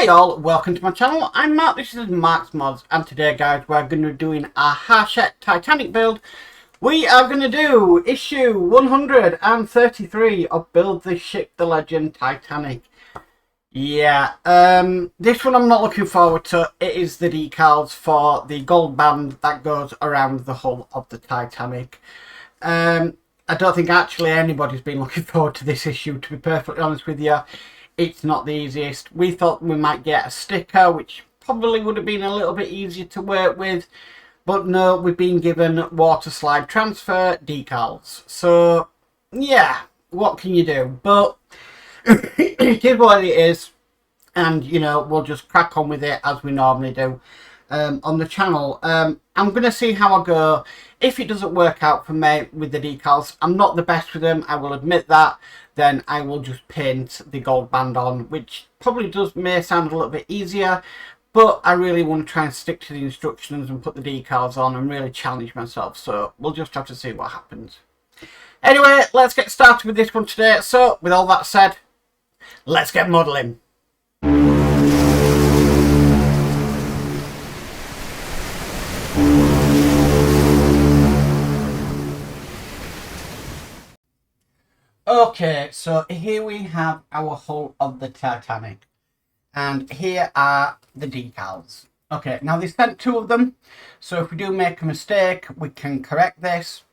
Hi all, welcome to my channel. I'm Mark, this is Mark's Mods, and today guys we're going to be doing a Hachette Titanic build. We are going to do issue 133 of Build the Ship the Legend Titanic. Yeah, this one I'm not looking forward to. It is the decals for the gold band that goes around the hull of the Titanic. I don't think actually anybody's been looking forward to this issue, to be perfectly honest with you. It's not the easiest. We thought we might get a sticker, which probably would have been a little bit easier to work with. But no, we've been given water slide transfer decals. So, yeah, what can you do? But it is what it is. And, you know, we'll just crack on with it as we normally do on the channel. I'm going to see how I go. If it doesn't work out for me with the decals, I'm not the best with them, I will admit that. Then I will just paint the gold band on, which probably may sound a little bit easier, but I really want to try and stick to the instructions and put the decals on and really challenge myself, so we'll just have to see what happens. Anyway, let's get started with this one today. So with all that said, let's get modelling. Okay, so here we have our hull of the Titanic, and here are the decals. Okay, now they sent two of them, so if we do make a mistake we can correct this.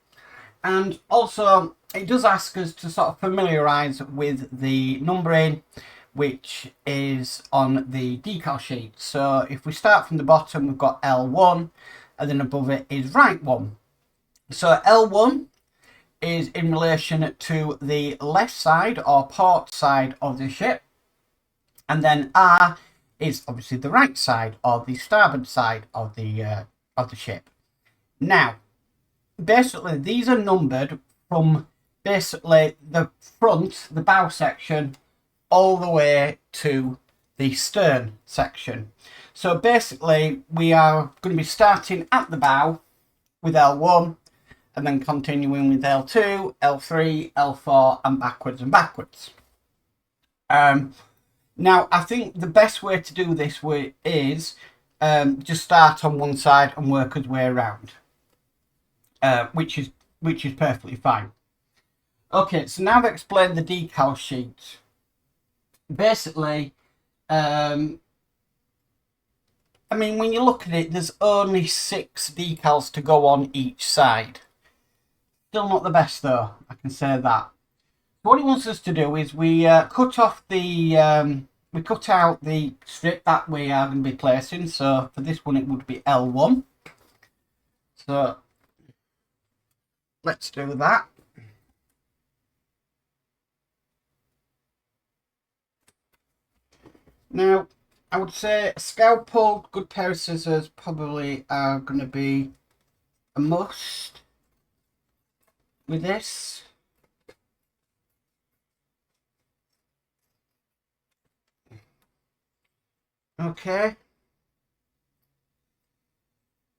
And also it does ask us to sort of familiarise with the numbering which is on the decal sheet. So if we start from the bottom, we've got L1, and then above it is right 1. So L1 is in relation to the left side or port side of the ship, and then R is obviously the right side or the starboard side of the ship. Now, basically these are numbered from basically the front, the bow section, all the way to the stern section. So basically we are going to be starting at the bow with L1, and then continuing with L2, L3, L4, and backwards. Now, I think the best way to do this way is just start on one side and work his way around, which is perfectly fine. Okay, so now I've explained the decal sheet. Basically, I mean, when you look at it, there's only 6 decals to go on each side. Still not the best though, I can say that. What he wants us to do is we cut out the strip that we are going to be placing. So for this one it would be L1. So let's do that. Now I would say a scalpel, good pair of scissors probably are going to be a must with this. Okay,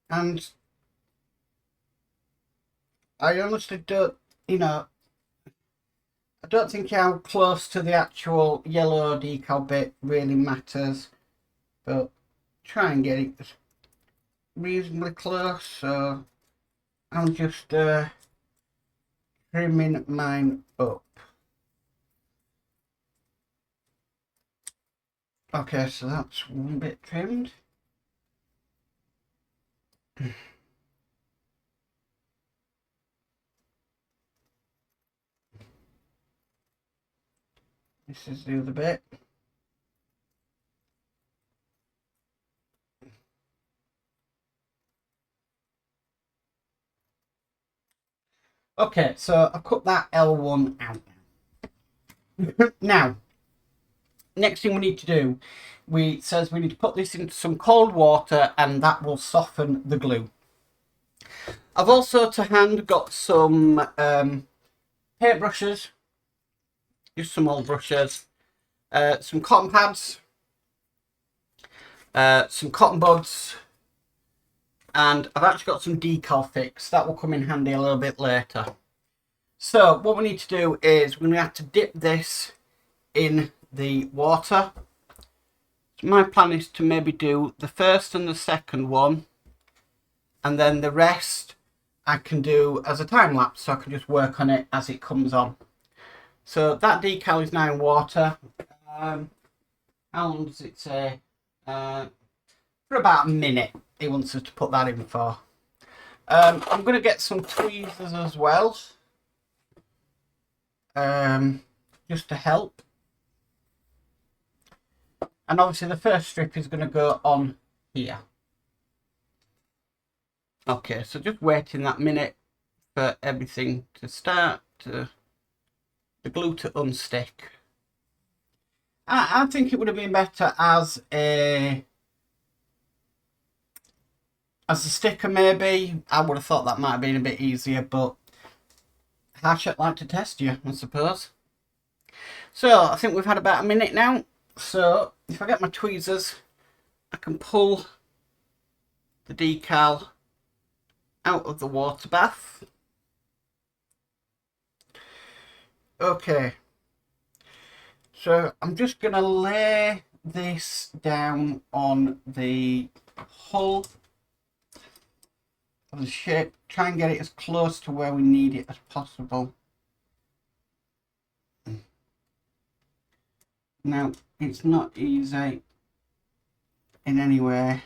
and I honestly don't, I don't think how close to the actual yellow decal bit really matters, but try and get it reasonably close. So I'm just trimming mine up. Okay, so that's one bit trimmed. This is the other bit. Okay, so I've cut that L1 out. Now, next thing we need to do, says we need to put this into some cold water, and that will soften the glue. I've also to hand got some paint brushes, just some old brushes, some cotton pads, some cotton buds, and I've actually got some decal fix that will come in handy a little bit later. So what we need to do is we're going to have to dip this in the water. my plan is to maybe do the first and the second one, and then the rest I can do as a time lapse, so I can just work on it as it comes on. So that decal is now in water. How long does it say? For about a minute he wants us to put that in for. I'm going to get some tweezers as well, just to help. And obviously the first strip is going to go on here. Okay, so just waiting that minute for everything to start, to the glue to unstick. I think it would have been better as a sticker maybe. I would have thought that might have been a bit easier, but Harshett like to test you, I suppose. So I think we've had about a minute now. So if I get my tweezers, I can pull the decal out of the water bath. Okay, so I'm just going to lay this down on the hull of the ship, try and get it as close to where we need it as possible. Now, it's not easy in any way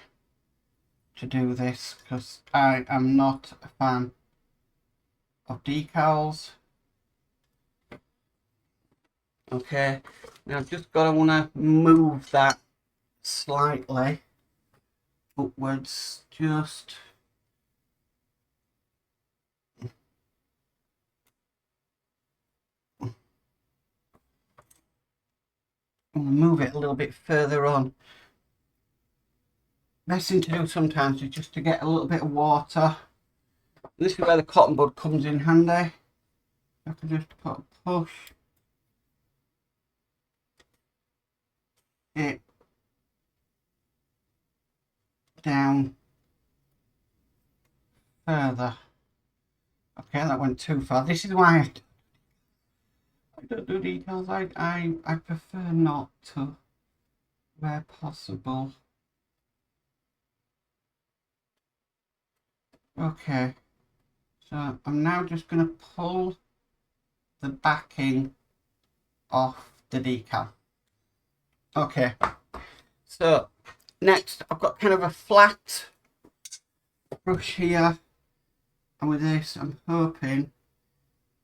to do this because I am not a fan of decals. Okay, now I've just got to want to move that slightly upwards, just move it a little bit further on. Best thing to do sometimes is just to get a little bit of water. This is where the cotton bud comes in handy. I can just push it down further. Okay, that went too far. This is why I don't do decals. I prefer not to, where possible. Okay, so I'm now just going to pull the backing off the decal. Okay, so next I've got kind of a flat brush here, and with this I'm hoping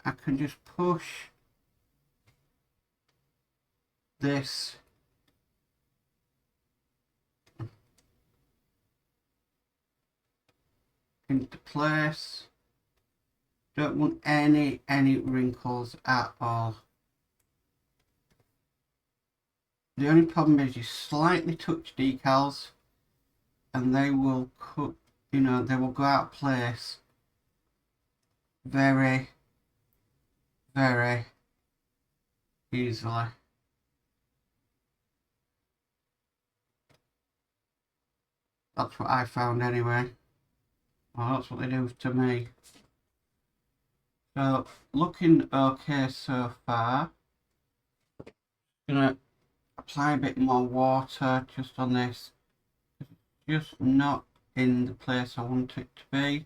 I can just push this into place. Don't want any wrinkles at all. The only problem is you slightly touch decals and they will cut, they will go out of place very easily. That's what I found anyway. Well, that's what they do to me. So, looking okay so far. Gonna apply a bit more water just on this. Just not in the place I want it to be.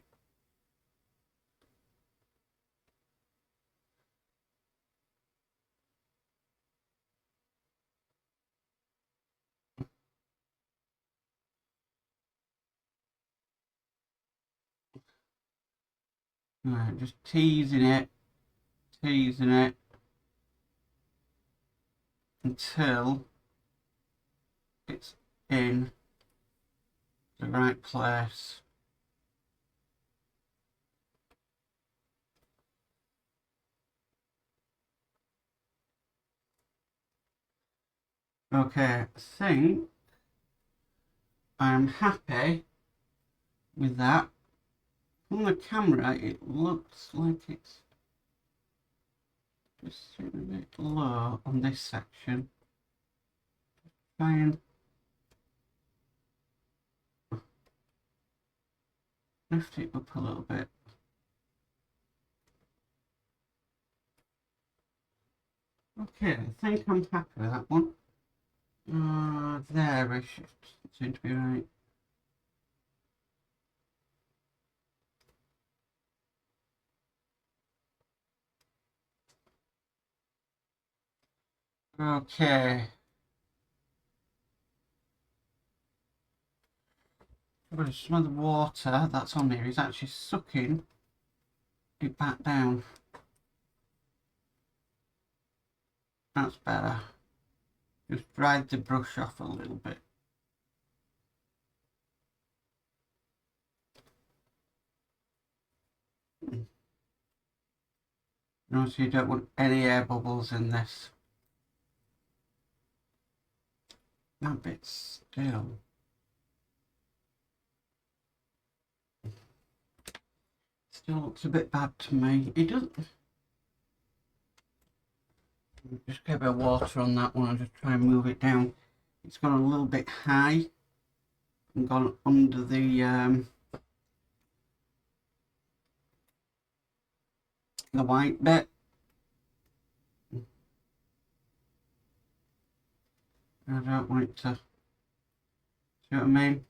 Right, just teasing it until it's in the right place. Okay, I think I'm happy with that. From the camera it looks like it's just a bit low on this section. Try and lift it up a little bit. Okay, I think I'm happy with that one. There, it should seem to be right. Okay. But some of the water that's on here is actually sucking it back down. That's better. Just dried the brush off a little bit. Notice you don't want any air bubbles in this. That bit's still. Still looks a bit bad to me. It doesn't. Just get a bit of water on that one and just try and move it down. It's gone a little bit high and gone under the white bit. I don't want it to. See what I mean?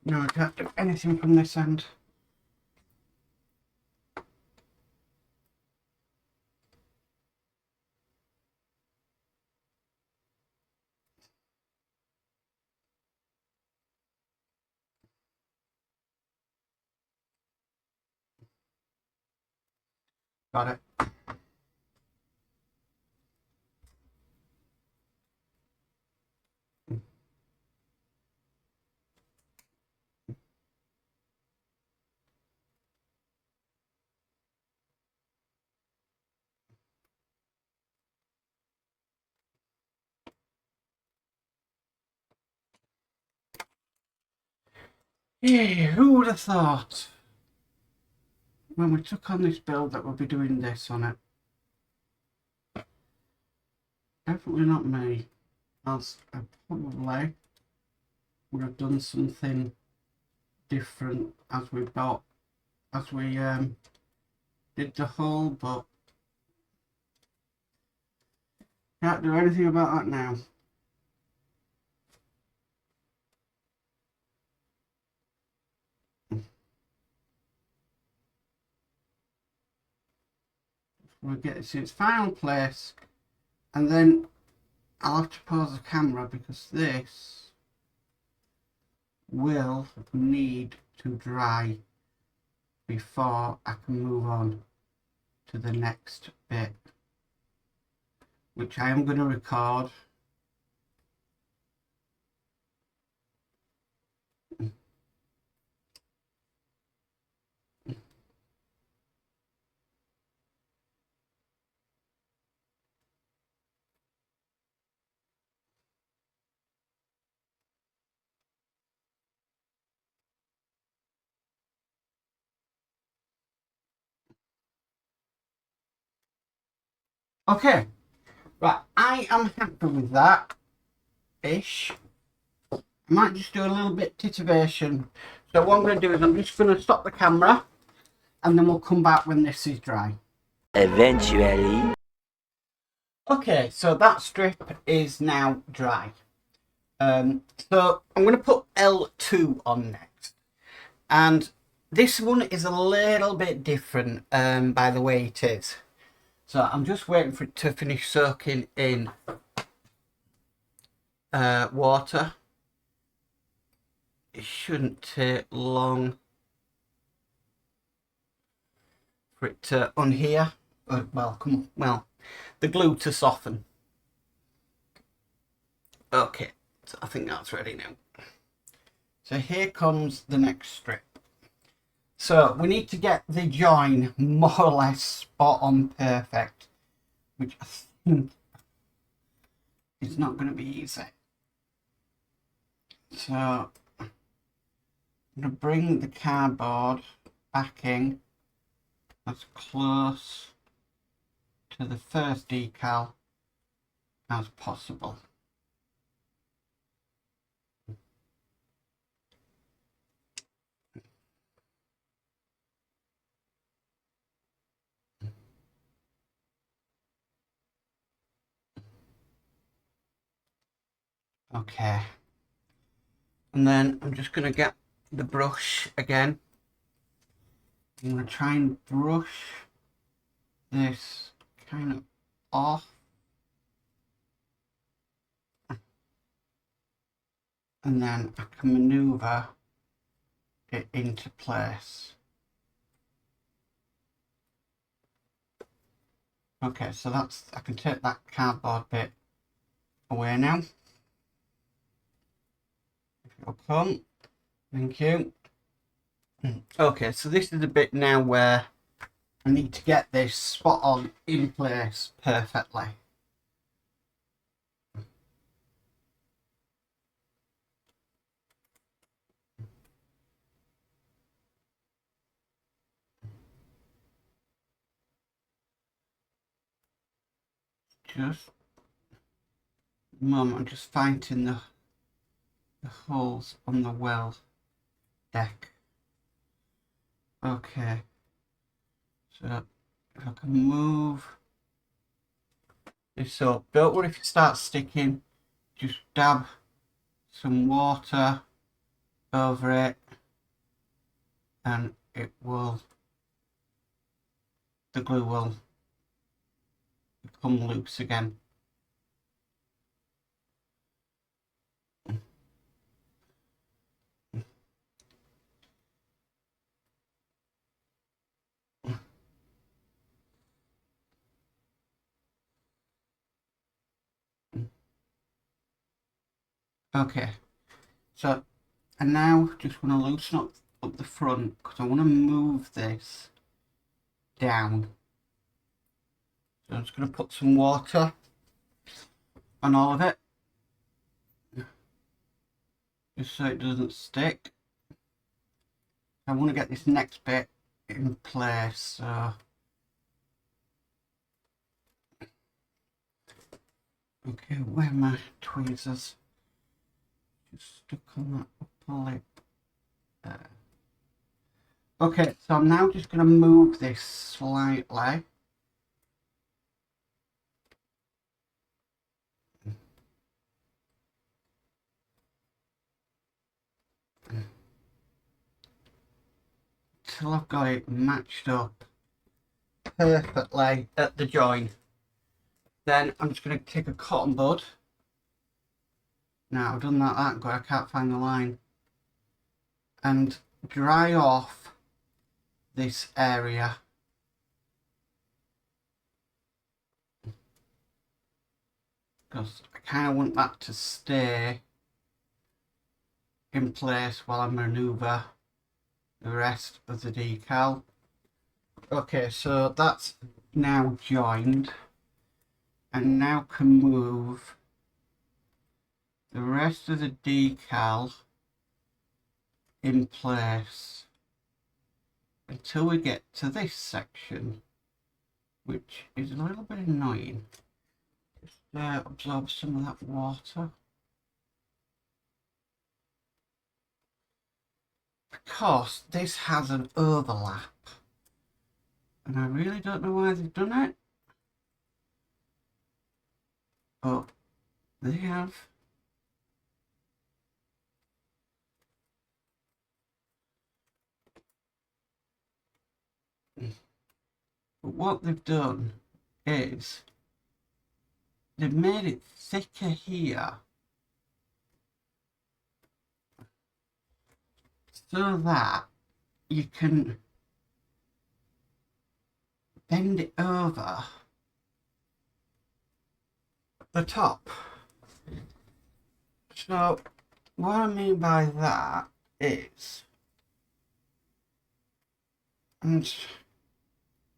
No, I can't do anything from this end. Got it. Yeah, who would have thought when we took on this build that we'll be doing this on it? Definitely not me. Else I probably would have done something different as we did the hull, but can't do anything about that now. We'll get it to its final place, and then I'll have to pause the camera because this will need to dry before I can move on to the next bit, which I am going to record. Okay, right, I am happy with that ish. I might just do a little bit titivation. So what I'm going to do is I'm just going to stop the camera and then we'll come back when this is dry. Eventually. Okay, so that strip is now dry. So I'm going to put L2 on next. And this one is a little bit different by the way it is. So I'm just waiting for it to finish soaking in water. It shouldn't take long for it to unhear. Well, the glue to soften. Okay, so I think that's ready now. So here comes the next strip. So we need to get the join more or less spot on perfect, which I think is not going to be easy. So I'm going to bring the cardboard backing as close to the first decal as possible. Okay. And then I'm just going to get the brush again. I'm going to try and brush this kind of off. And then I can maneuver it into place. Okay, so that's, I can take that cardboard bit away now. If you'll come, thank you. Okay, so this is the bit now where I need to get this spot on in place perfectly. Just a moment, I'm just finding the holes on the well deck. Okay, so if I can move this up, don't worry if it starts sticking, just dab some water over it and it will, the glue will become loose again. Okay, so I now just want to loosen up the front because I want to move this down. So I'm just going to put some water on all of it, just so it doesn't stick. I want to get this next bit in place, so okay, where are my tweezers? Just stuck on that upper lip there. Okay, so I'm now just going to move this slightly. Till I've got it matched up perfectly at the join. Then I'm just going to take a cotton bud. Now I've done that good, I can't find the line. And dry off this area. Because I kind of want that to stay in place while I manoeuvre the rest of the decal. Okay, so that's now joined. And now can move the rest of the decal in place until we get to this section, which is a little bit annoying. Just absorb some of that water. Because this has an overlap. And I really don't know why they've done it. But they have. But what they've done is they've made it thicker here so that you can bend it over the top. So what I mean by that is, and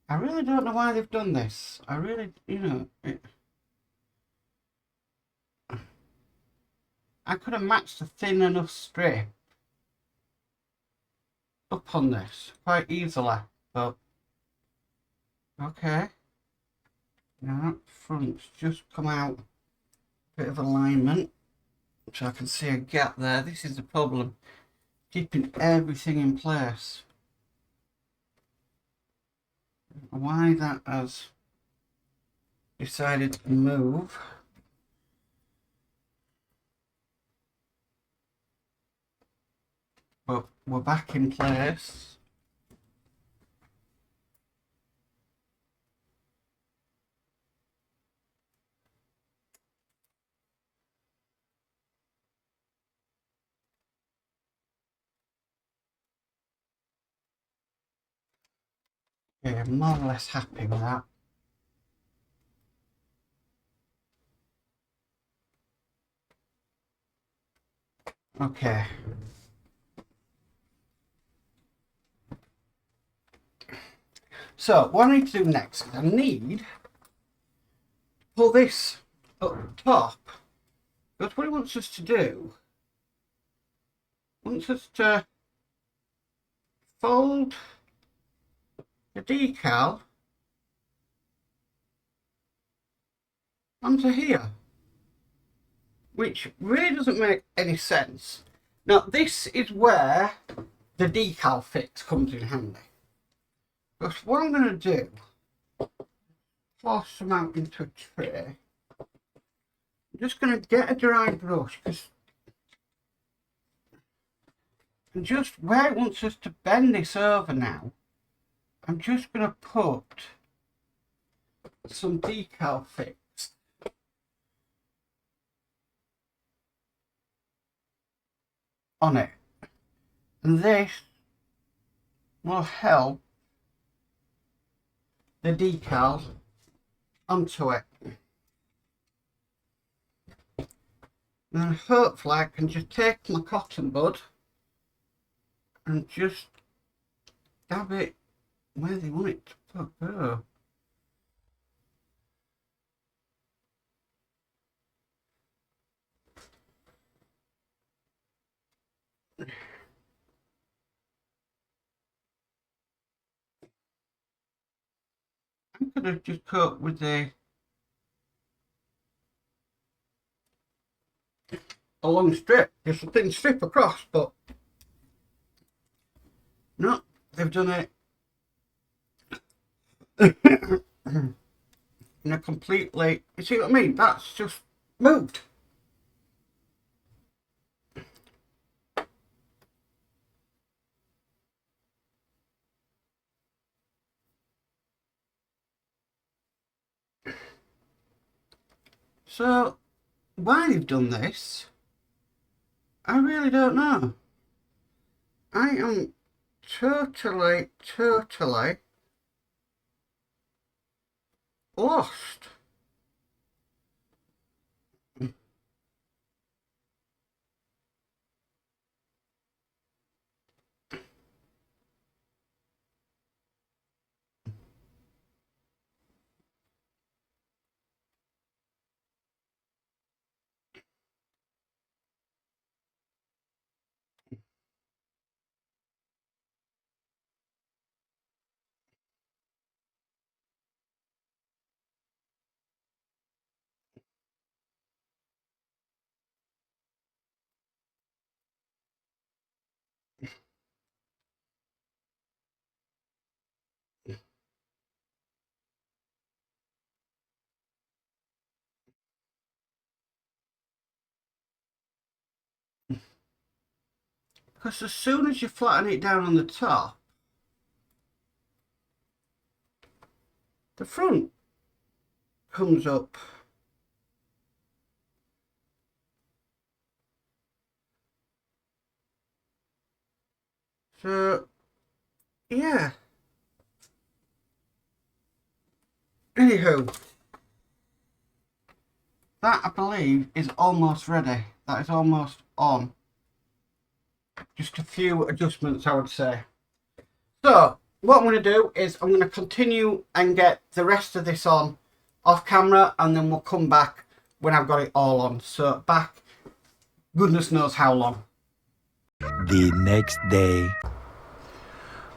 I really don't know why they've done this. I really, I could have matched a thin enough strip up on this quite easily, but okay. Now that front's just come out a bit of alignment, so I can see a gap there. This is the problem, keeping everything in place. Why that has decided to move. But we're back in place. Yeah, I'm more or less happy with that. Okay. So, what I need to do next is I need to pull this up top. But what he wants us to do, wants us to fold the decal onto here, which really doesn't make any sense. Now, this is where the decal fix comes in handy. But what I'm going to do, force some out into a tray. I'm just going to get a dry brush, because just where it wants us to bend this over now, I'm just going to put some decal fix on it, and this will help the decal onto it. And then hopefully I can just take my cotton bud and just dab it where they want it to go. I'm going to just cut with a long strip, just a thin strip across, but no, they've done it in a completely, you see what I mean? That's just moved. So, why they've done this, I really don't know. I am totally lost. Because as soon as you flatten it down on the top, the front comes up. So, yeah. Anywho, that I believe is almost ready. That is almost on. Just a few adjustments, I would say. So, what I'm going to do is I'm going to continue and get the rest of this on off camera, and then we'll come back when I've got it all on. So, back goodness knows how long. The next day.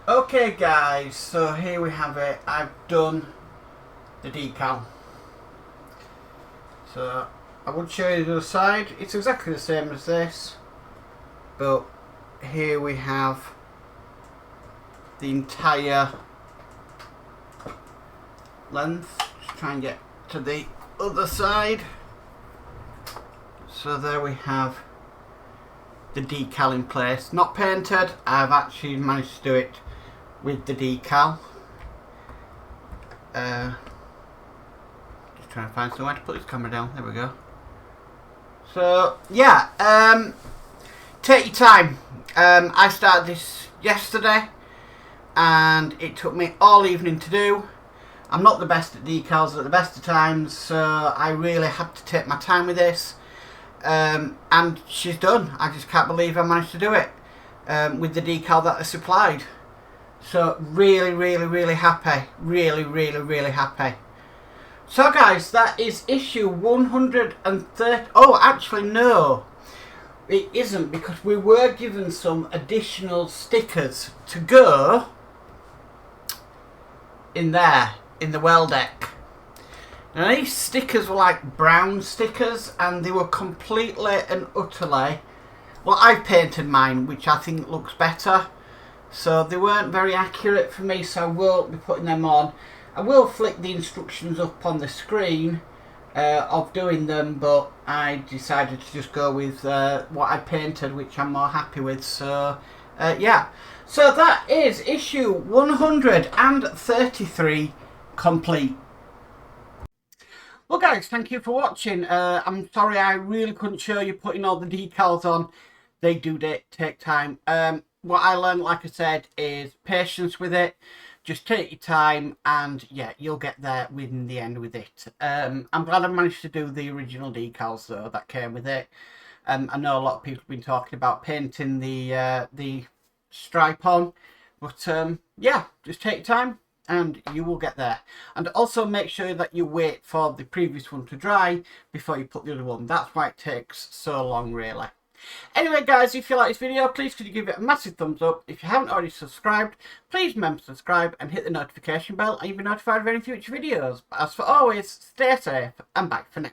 Okay guys, so here we have it. I've done the decal. So I would show you the other side. It's exactly the same as this, but here we have the entire length. Just try and get to the other side. So there we have the decal in place. Not painted, I've actually managed to do it with the decal. Just trying to find somewhere to put this camera down. There we go. So yeah, take your time. I started this yesterday and it took me all evening to do. I'm not the best at decals at the best of times, so I really had to take my time with this. And she's done. I just can't believe I managed to do it with the decal that I supplied. So really happy. Really happy. So guys, that is issue 130. Oh, actually no, it isn't, because we were given some additional stickers to go in there, in the well deck. Now these stickers were like brown stickers and they were completely and utterly, well, I painted mine, which I think looks better, so they weren't very accurate for me, so I won't be putting them on. I will flick the instructions up on the screen of doing them, but I decided to just go with what I painted, which I'm more happy with. So yeah, so that is issue 133 complete. Well guys, thank you for watching. I'm sorry I really couldn't show you putting all the decals on. They do take time. What I learned, like I said, is patience with it. Just take your time and yeah, you'll get there in the end with it. I'm glad I managed to do the original decals though that came with it. I know a lot of people have been talking about painting the stripe on, but yeah, just take your time and you will get there. And also make sure that you wait for the previous one to dry before you put the other one. That's why it takes so long really. Anyway guys, if you like this video, please could you give it a massive thumbs up. If you haven't already subscribed, please remember to subscribe and hit the notification bell and you'll be notified of any future videos. But as for always, stay safe and bye for now.